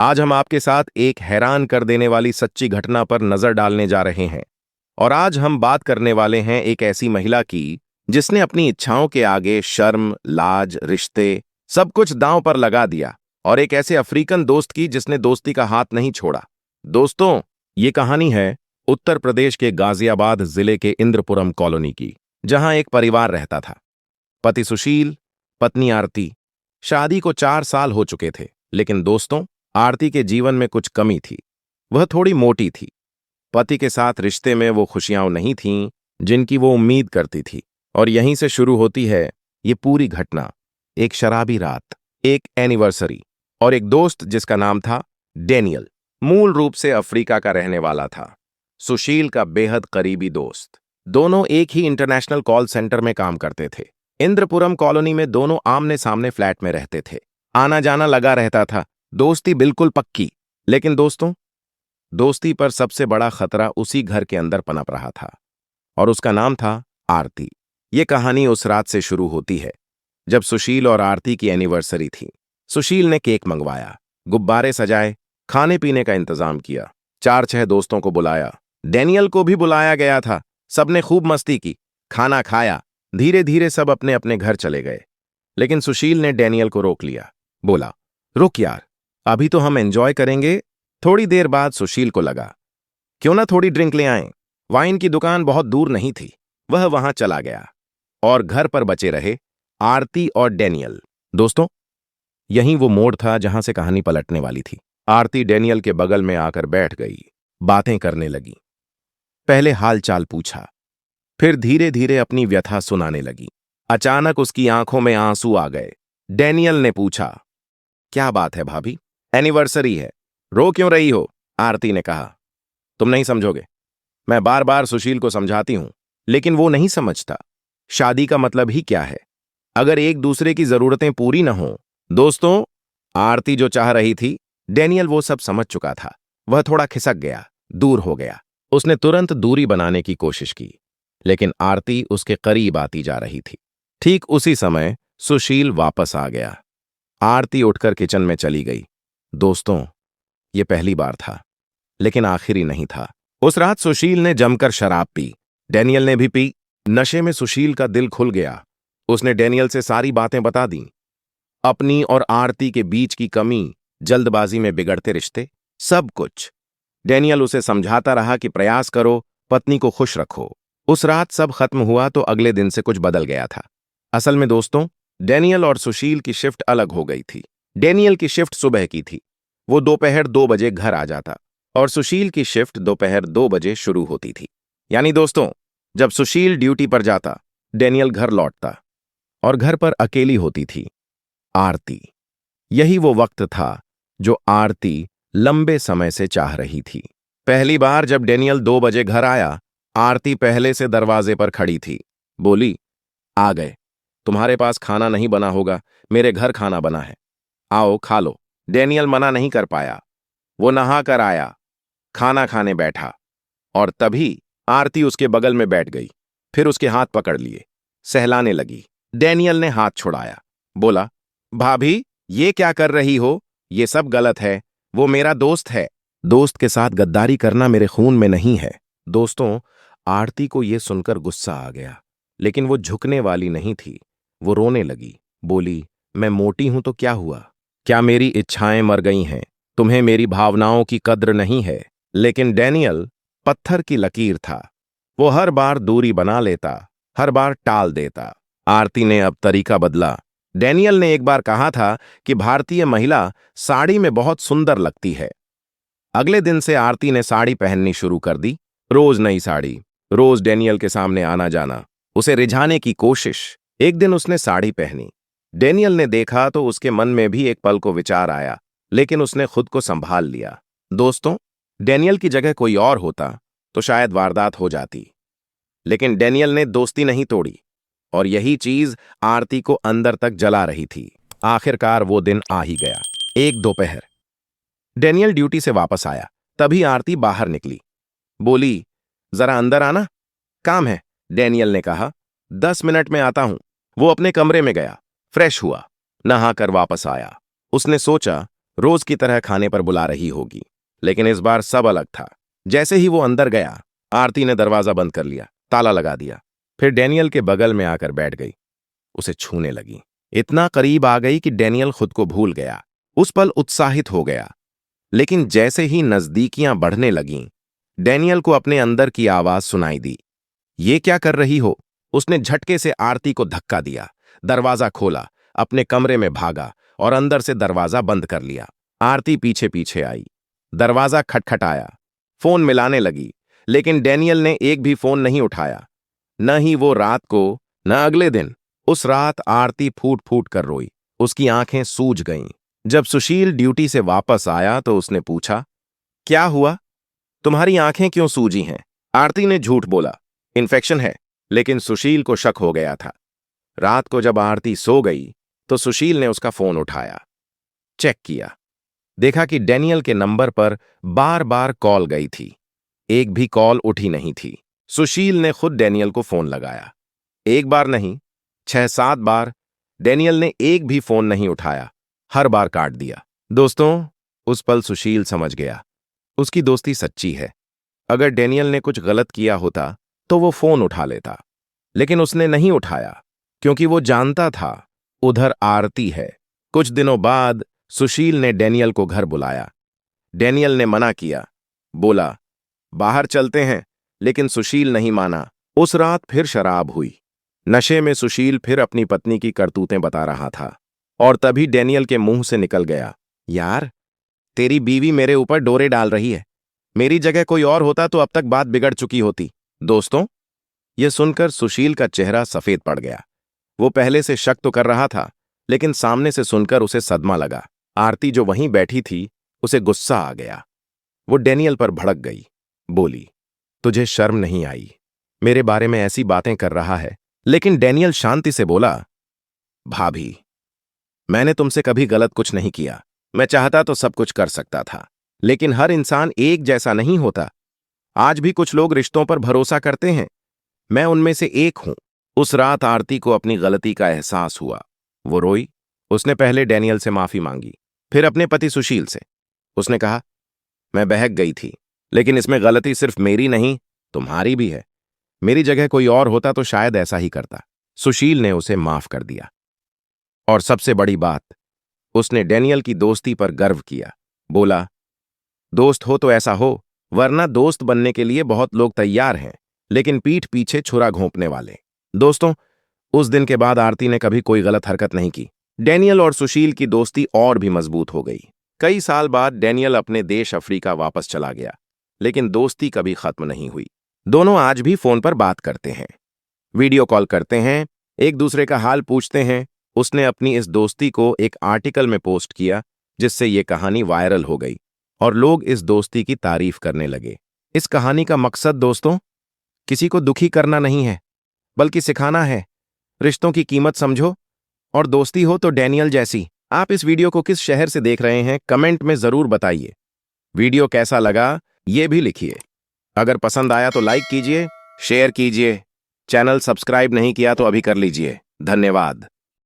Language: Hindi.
आज हम आपके साथ एक हैरान कर देने वाली सच्ची घटना पर नजर डालने जा रहे हैं। और आज हम बात करने वाले हैं एक ऐसी महिला की जिसने अपनी इच्छाओं के आगे शर्म, लाज, रिश्ते सब कुछ दांव पर लगा दिया। और एक ऐसे अफ्रीकन दोस्त की जिसने दोस्ती का हाथ नहीं छोड़ा। दोस्तों, ये कहानी है उत्तर प्रदेश के गाजियाबाद जिले के इंद्रपुरम कॉलोनी की, जहां एक परिवार रहता था। पति सुशील, पत्नी आरती। शादी को 4 साल हो चुके थे, लेकिन दोस्तों, आरती के जीवन में कुछ कमी थी। वह थोड़ी मोटी थी। पति के साथ रिश्ते में वो खुशियां नहीं थीं जिनकी वो उम्मीद करती थी। और यहीं से शुरू होती है ये पूरी घटना। एक शराबी रात, एक एनिवर्सरी, और एक दोस्त जिसका नाम था डेनियल। मूल रूप से अफ्रीका का रहने वाला था। सुशील का बेहद करीबी दोस्त। दोनों एक ही इंटरनेशनल कॉल सेंटर में काम करते थे। इंद्रपुरम कॉलोनी में दोनों आमने सामने फ्लैट में रहते थे। आना जाना लगा रहता था, दोस्ती बिल्कुल पक्की। लेकिन दोस्तों, दोस्ती पर सबसे बड़ा खतरा उसी घर के अंदर पनप रहा था, और उसका नाम था आरती। ये कहानी उस रात से शुरू होती है जब सुशील और आरती की एनिवर्सरी थी। सुशील ने केक मंगवाया, गुब्बारे सजाए, खाने पीने का इंतजाम किया, 4-6 दोस्तों को बुलाया। डेनियल को भी बुलाया गया था। सबने खूब मस्ती की, खाना खाया। धीरे धीरे सब अपने अपने घर चले गए। लेकिन सुशील ने डेनियल को रोक लिया। बोला, रुक यार, अभी तो हम एंजॉय करेंगे। थोड़ी देर बाद सुशील को लगा, क्यों ना थोड़ी ड्रिंक ले आएं। वाइन की दुकान बहुत दूर नहीं थी। वह वहां चला गया और घर पर बचे रहे आरती और डेनियल। दोस्तों, यही वो मोड़ था जहां से कहानी पलटने वाली थी। आरती डेनियल के बगल में आकर बैठ गई, बातें करने लगी। पहले हालचाल पूछा, फिर धीरे धीरे अपनी व्यथा सुनाने लगी। अचानक उसकी आंखों में आंसू आ गए। डेनियल ने पूछा, क्या बात है भाभी? एनिवर्सरी है, रो क्यों रही हो? आरती ने कहा, तुम नहीं समझोगे। मैं बार बार सुशील को समझाती हूं, लेकिन वो नहीं समझता। शादी का मतलब ही क्या है अगर एक दूसरे की जरूरतें पूरी न हों? दोस्तों, आरती जो चाह रही थी, डेनियल वो सब समझ चुका था। वह थोड़ा खिसक गया, दूर हो गया। उसने तुरंत दूरी बनाने की कोशिश की, लेकिन आरती उसके करीब आती जा रही थी। ठीक उसी समय सुशील वापस आ गया। आरती उठकर किचन में चली गई। दोस्तों, ये पहली बार था, लेकिन आखिरी नहीं था। उस रात सुशील ने जमकर शराब पी, डेनियल ने भी पी। नशे में सुशील का दिल खुल गया। उसने डेनियल से सारी बातें बता दी, अपनी और आरती के बीच की कमी, जल्दबाजी में बिगड़ते रिश्ते, सब कुछ। डेनियल उसे समझाता रहा कि प्रयास करो, पत्नी को खुश रखो। उस रात सब खत्म हुआ तो अगले दिन से कुछ बदल गया था। असल में दोस्तों, डेनियल और सुशील की शिफ्ट अलग हो गई थी। डेनियल की शिफ्ट सुबह की थी, वो दोपहर 2 बजे घर आ जाता, और सुशील की शिफ्ट दोपहर 2 बजे शुरू होती थी। यानी दोस्तों, जब सुशील ड्यूटी पर जाता, डेनियल घर लौटता, और घर पर अकेली होती थी आरती। यही वो वक्त था जो आरती लंबे समय से चाह रही थी। पहली बार जब डेनियल 2 बजे घर आया, आरती पहले से दरवाजे पर खड़ी थी। बोली, आ गए। तुम्हारे पास खाना नहीं बना होगा, मेरे घर खाना बना है, आओ खा लो। डेनियल मना नहीं कर पाया। वो नहा कर आया, खाना खाने बैठा, और तभी आरती उसके बगल में बैठ गई। फिर उसके हाथ पकड़ लिए, सहलाने लगी। डेनियल ने हाथ छुड़ाया, बोला, भाभी, ये क्या कर रही हो? ये सब गलत है। वो मेरा दोस्त है। दोस्त के साथ गद्दारी करना मेरे खून में नहीं है। दोस्तों, आरती को यह सुनकर गुस्सा आ गया, लेकिन वो झुकने वाली नहीं थी। वो रोने लगी। बोली, मैं मोटी हूं तो क्या हुआ? क्या मेरी इच्छाएं मर गई हैं? तुम्हें मेरी भावनाओं की कद्र नहीं है? लेकिन डेनियल पत्थर की लकीर था। वो हर बार दूरी बना लेता, हर बार टाल देता। आरती ने अब तरीका बदला। डेनियल ने एक बार कहा था कि भारतीय महिला साड़ी में बहुत सुंदर लगती है। अगले दिन से आरती ने साड़ी पहननी शुरू कर दी। रोज नई साड़ी, रोज डेनियल के सामने आना जाना, उसे रिझाने की कोशिश। एक दिन उसने साड़ी पहनी। डेनियल ने देखा तो उसके मन में भी एक पल को विचार आया, लेकिन उसने खुद को संभाल लिया। दोस्तों, डेनियल की जगह कोई और होता तो शायद वारदात हो जाती, लेकिन डेनियल ने दोस्ती नहीं तोड़ी, और यही चीज आरती को अंदर तक जला रही थी। आखिरकार वो दिन आ ही गया। एक दोपहर डेनियल ड्यूटी से वापस आया, तभी आरती बाहर निकली। बोली, जरा अंदर आना, काम है। डेनियल ने कहा, 10 मिनट में आता हूं। वो अपने कमरे में गया, फ्रेश हुआ, नहाकर वापस आया। उसने सोचा, रोज की तरह खाने पर बुला रही होगी। लेकिन इस बार सब अलग था। जैसे ही वो अंदर गया, आरती ने दरवाजा बंद कर लिया, ताला लगा दिया। फिर डैनियल के बगल में आकर बैठ गई, उसे छूने लगी। इतना करीब आ गई कि डैनियल खुद को भूल गया। उस पल उत्साहित हो गया। लेकिन जैसे ही नजदीकियां बढ़ने लगीं, डैनियल को अपने अंदर की आवाज सुनाई दी। ये क्या कर रही हो? उसने झटके से आरती को धक्का दिया, दरवाजा खोला, अपने कमरे में भागा और अंदर से दरवाजा बंद कर लिया। आरती पीछे पीछे आई। दरवाजा खटखटाया, फोन मिलाने लगी, लेकिन डैनियल ने एक भी फोन नहीं उठाया। न ही वो रात को, न अगले दिन। उस रात आरती फूट फूट कर रोई। उसकी आंखें सूज गईं। जब सुशील ड्यूटी से वापस आया तो उसने पूछा, क्या हुआ? तुम्हारी आंखें क्यों सूजी हैं? आरती ने झूठ बोला, इन्फेक्शन है। लेकिन सुशील को शक हो गया था। रात को जब आरती सो गई तो सुशील ने उसका फोन उठाया, चेक किया, देखा कि डैनियल के नंबर पर बार बार कॉल गई थी। एक भी कॉल उठी नहीं थी। सुशील ने खुद डैनियल को फोन लगाया। एक बार नहीं, 6-7 बार। डैनियल ने एक भी फोन नहीं उठाया, हर बार काट दिया। दोस्तों, उस पल सुशील समझ गया, उसकी दोस्ती सच्ची है। अगर डैनियल ने कुछ गलत किया होता तो वो फोन उठा लेता, लेकिन उसने नहीं उठाया क्योंकि वो जानता था उधर आरती है। कुछ दिनों बाद सुशील ने डैनियल को घर बुलाया। डैनियल ने मना किया, बोला बाहर चलते हैं, लेकिन सुशील नहीं माना। उस रात फिर शराब हुई। नशे में सुशील फिर अपनी पत्नी की करतूतें बता रहा था। और तभी डैनियल के मुंह से निकल गया, यार, तेरी बीवी मेरे ऊपर डोरे डाल रही है। मेरी जगह कोई और होता तो अब तक बात बिगड़ चुकी होती। दोस्तों, यह सुनकर सुशील का चेहरा सफेद पड़ गया। वो पहले से शक तो कर रहा था, लेकिन सामने से सुनकर उसे सदमा लगा। आरती जो वहीं बैठी थी, उसे गुस्सा आ गया। वो डैनियल पर भड़क गई, बोली, तुझे शर्म नहीं आई? मेरे बारे में ऐसी बातें कर रहा है। लेकिन डैनियल शांति से बोला, भाभी, मैंने तुमसे कभी गलत कुछ नहीं किया। मैं चाहता तो सब कुछ कर सकता था, लेकिन हर इंसान एक जैसा नहीं होता। आज भी कुछ लोग रिश्तों पर भरोसा करते हैं, मैं उनमें से एक हूं। उस रात आरती को अपनी गलती का एहसास हुआ। वो रोई। उसने पहले डैनियल से माफी मांगी, फिर अपने पति सुशील से। उसने कहा, मैं बहक गई थी, लेकिन इसमें गलती सिर्फ मेरी नहीं, तुम्हारी भी है। मेरी जगह कोई और होता तो शायद ऐसा ही करता। सुशील ने उसे माफ कर दिया। और सबसे बड़ी बात, उसने डैनियल की दोस्ती पर गर्व किया। बोला, दोस्त हो तो ऐसा हो, वरना दोस्त बनने के लिए बहुत लोग तैयार हैं, लेकिन पीठ पीछे छुरा घोंपने वाले। दोस्तों, उस दिन के बाद आरती ने कभी कोई गलत हरकत नहीं की। डैनियल और सुशील की दोस्ती और भी मजबूत हो गई। कई साल बाद डैनियल अपने देश अफ्रीका वापस चला गया, लेकिन दोस्ती कभी खत्म नहीं हुई। दोनों आज भी फोन पर बात करते हैं, वीडियो कॉल करते हैं, एक दूसरे का हाल पूछते हैं। उसने अपनी इस दोस्ती को एक आर्टिकल में पोस्ट किया, जिससे ये कहानी वायरल हो गई और लोग इस दोस्ती की तारीफ करने लगे। इस कहानी का मकसद दोस्तों, किसी को दुखी करना नहीं है, बल्कि सिखाना है, रिश्तों की कीमत समझो। और दोस्ती हो तो डैनियल जैसी। आप इस वीडियो को किस शहर से देख रहे हैं, कमेंट में जरूर बताइए। वीडियो कैसा लगा ये भी लिखिए। अगर पसंद आया तो लाइक कीजिए, शेयर कीजिए। चैनल सब्सक्राइब नहीं किया तो अभी कर लीजिए। धन्यवाद।